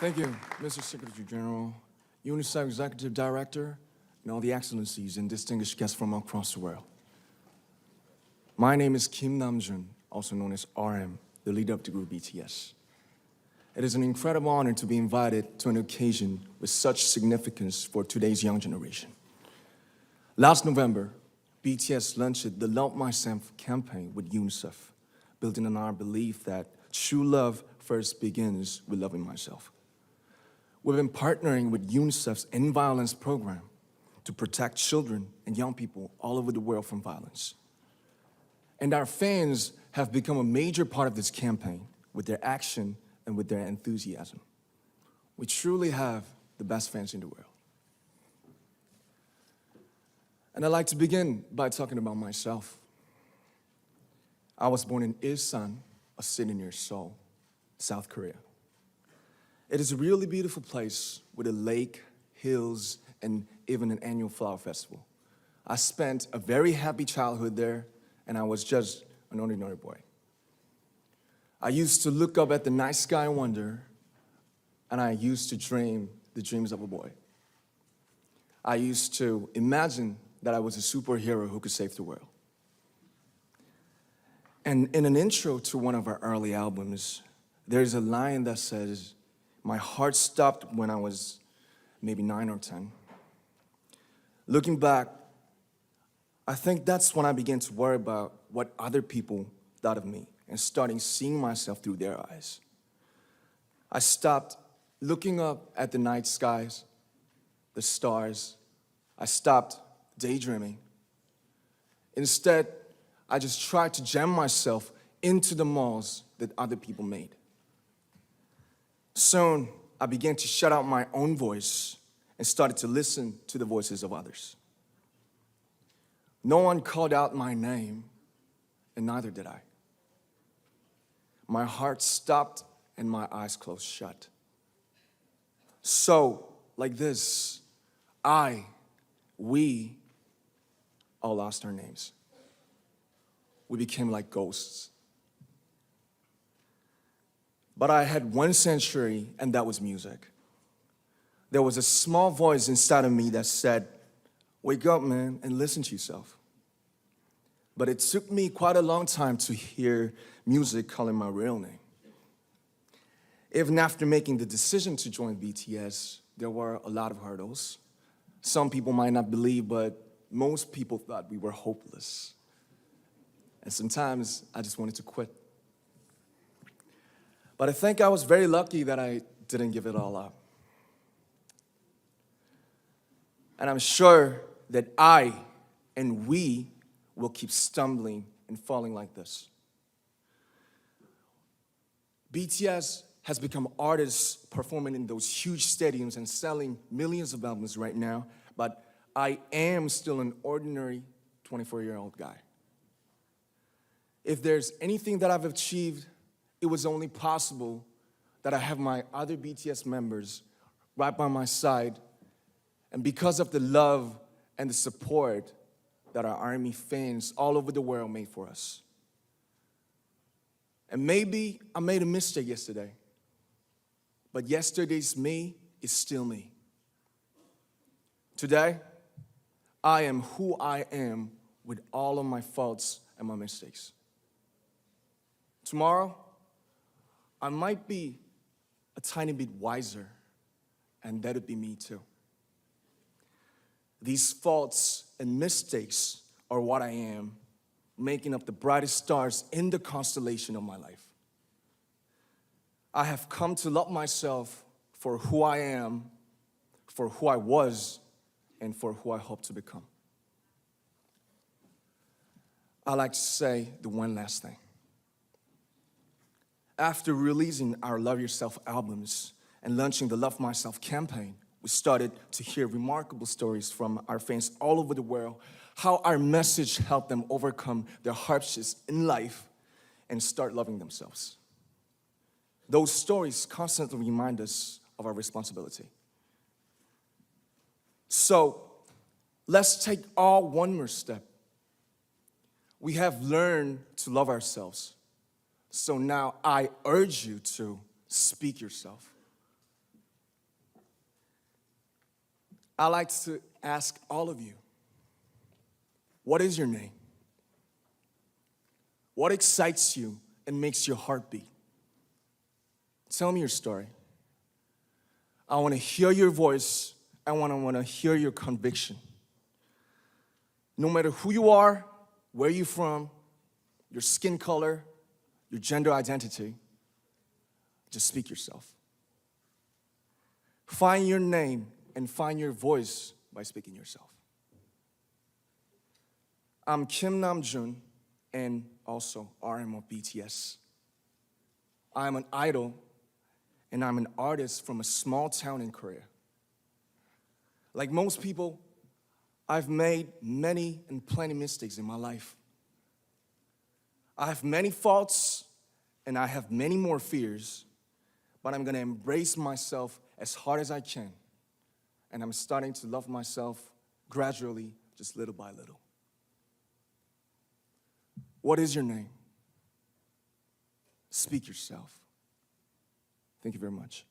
Thank you, Mr. Secretary General, UNICEF Executive Director, and all the excellencies and distinguished guests from across the world. My name is NAM-JOON, also known as RM, the leader of the group BTS. It is an incredible honor to be invited to an occasion with such significance for today's young generation. Last November, BTS launched the Love Myself campaign with UNICEF, building on our belief that true love first begins with loving myself. We've been partnering with UNICEF's End Violence program to protect children and young people all over the world from violence. And our fans have become a major part of this campaign with their action and with their enthusiasm. We truly have the best fans in the world. And I'd like to begin by talking about myself. I was born in Ilsan, a city near Seoul, South Korea. It is a really beautiful place with a lake, hills, and even an annual flower festival. I spent a very happy childhood there, and I was just an ordinary boy. I used to look up at the night sky and wonder, and I used to dream the dreams of a boy. I used to imagine that I was a superhero who could save the world. And in an intro to one of our early albums, there's a line that says, "My heart stopped when I was maybe 9 or 10. Looking back, I think that's when I began to worry about what other people thought of me and starting seeing myself through their eyes. I stopped looking up at the night skies, the stars. I stopped daydreaming. Instead, I just tried to jam myself into the malls that other people made. Soon, I began to shut out my own voice and started to listen to the voices of others. No one called out my name, and neither did I. My heart stopped and my eyes closed shut. So, like this, we all lost our names. We became like ghosts. But I had one sanctuary, and that was music. There was a small voice inside of me that said, "Wake up, man, and listen to yourself." But it took me quite a long time to hear music calling my real name. Even after making the decision to join BTS, there were a lot of hurdles. Some people might not believe, but most people thought we were hopeless. And sometimes I just wanted to quit. But I think I was very lucky that I didn't give it all up. And I'm sure that I and we will keep stumbling and falling like this. BTS has become artists performing in those huge stadiums and selling millions of albums right now, but I am still an ordinary 24-year-old guy. If there's anything that I've achieved, it was only possible that I have my other BTS members right by my side, and because of the love and the support that our ARMY fans all over the world made for us. And maybe I made a mistake yesterday, but yesterday's me is still me. Today, I am who I am with all of my faults and my mistakes. Tomorrow, I might be a tiny bit wiser, and that would be me too. These faults and mistakes are what I am, making up the brightest stars in the constellation of my life. I have come to love myself for who I am, for who I was, and for who I hope to become. I'd like to say the one last thing. After releasing our Love Yourself albums and launching the Love Myself campaign, we started to hear remarkable stories from our fans all over the world, how our message helped them overcome their hardships in life and start loving themselves. Those stories constantly remind us of our responsibility. So, let's take all one more step. We have learned to love ourselves. So now I urge you to speak yourself. I like to ask all of you, what is your name? What excites you and makes your heart beat? Tell me your story. I want to hear your voice. I want to hear your conviction. No matter who you are, where you're from, your skin color, your gender identity, just speak yourself. Find your name and find your voice by speaking yourself. I'm Kim NAM-JOON and also RM of BTS. I'm an idol and I'm an artist from a small town in Korea. Like most people, I've made many and plenty mistakes in my life. I have many faults and I have many more fears, but I'm gonna embrace myself as hard as I can. And I'm starting to love myself gradually, just little by little. What is your name? Speak yourself. Thank you very much.